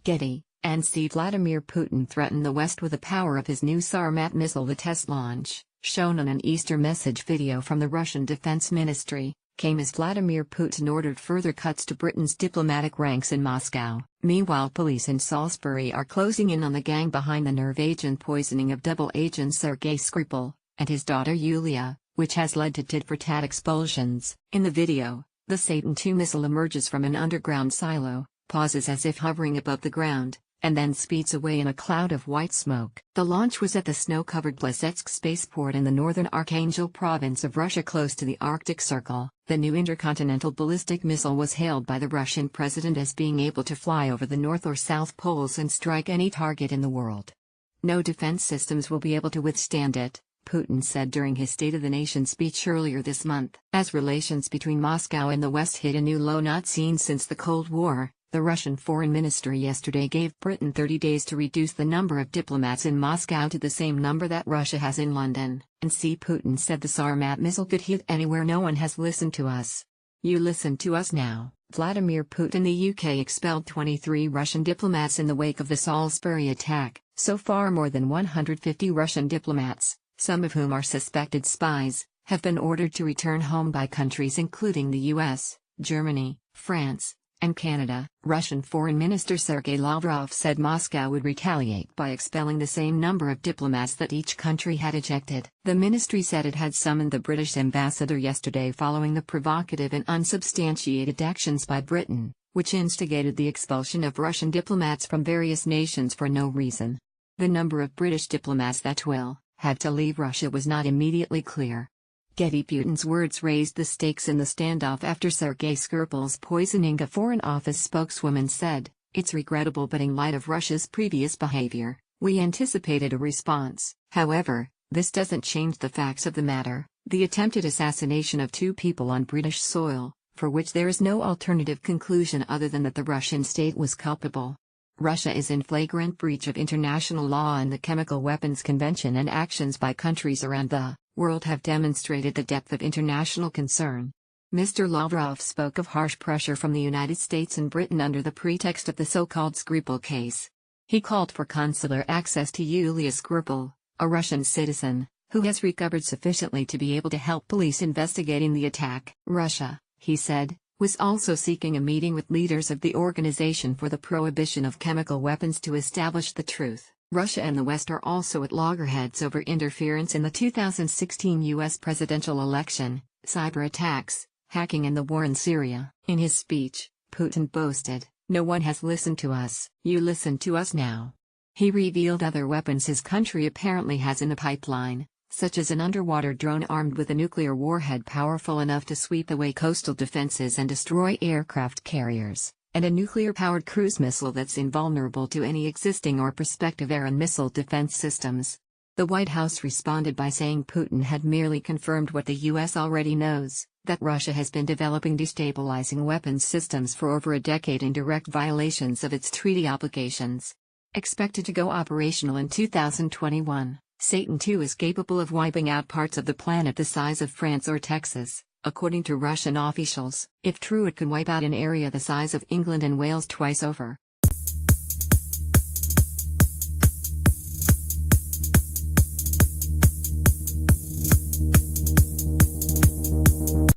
Getty, NC Vladimir Putin threatened the West with the power of his new Sarmat missile. The test launch, shown on an Easter message video from the Russian Defense Ministry, came as Vladimir Putin ordered further cuts to Britain's diplomatic ranks in Moscow. Meanwhile, police in Salisbury are closing in on the gang behind the nerve agent poisoning of double agent Sergei Skripal and his daughter Yulia, which has led to tit-for-tat expulsions. In the video, the Satan II missile emerges from an underground silo, pauses as if hovering above the ground, and then speeds away in a cloud of white smoke. The launch was at the snow-covered Plesetsk spaceport in the northern Archangel province of Russia, close to the Arctic Circle. The new intercontinental ballistic missile was hailed by the Russian president as being able to fly over the North or South Poles and strike any target in the world. No defense systems will be able to withstand it, Putin said during his State of the Nation speech earlier this month. As relations between Moscow and the West hit a new low not seen since the Cold War, the Russian Foreign Ministry yesterday gave Britain 30 days to reduce the number of diplomats in Moscow to the same number that Russia has in London. And Putin said the Sarmat missile could hit anywhere. No one has listened to us. You listen to us now. Vladimir Putin. The UK expelled 23 Russian diplomats in the wake of the Salisbury attack. So far, more than 150 Russian diplomats, some of whom are suspected spies, have been ordered to return home by countries including the US, Germany, France, and Canada. Russian Foreign Minister Sergei Lavrov said Moscow would retaliate by expelling the same number of diplomats that each country had ejected. The ministry said it had summoned the British ambassador yesterday following the provocative and unsubstantiated actions by Britain, which instigated the expulsion of Russian diplomats from various nations for no reason. The number of British diplomats that will have to leave Russia was not immediately clear. Getty. Putin's words raised the stakes in the standoff after Sergei Skripal's poisoning. A Foreign Office spokeswoman said, "It's regrettable, but in light of Russia's previous behavior, we anticipated a response. However, this doesn't change the facts of the matter: the attempted assassination of 2 people on British soil, for which there is no alternative conclusion other than that the Russian state was culpable. Russia is in flagrant breach of international law and the Chemical Weapons Convention, and actions by countries around the world have demonstrated the depth of international concern." Mr. Lavrov spoke of harsh pressure from the United States and Britain under the pretext of the so-called Skripal case. He called for consular access to Yulia Skripal, a Russian citizen, who has recovered sufficiently to be able to help police investigating the attack. Russia, he said, was also seeking a meeting with leaders of the Organization for the Prohibition of Chemical Weapons to establish the truth. Russia and the West are also at loggerheads over interference in the 2016 U.S. presidential election, cyber attacks, hacking, and the war in Syria. In his speech, Putin boasted, "No one has listened to us. You listen to us now." He revealed other weapons his country apparently has in the pipeline, such as an underwater drone armed with a nuclear warhead powerful enough to sweep away coastal defenses and destroy aircraft carriers, and a nuclear-powered cruise missile that's invulnerable to any existing or prospective air and missile defense systems. The White House responded by saying Putin had merely confirmed what the U.S. already knows, that Russia has been developing destabilizing weapons systems for over a decade in direct violations of its treaty obligations. Expected to go operational in 2021. Satan II is capable of wiping out parts of the planet the size of France or Texas, according to Russian officials. If true, it could wipe out an area the size of England and Wales twice over.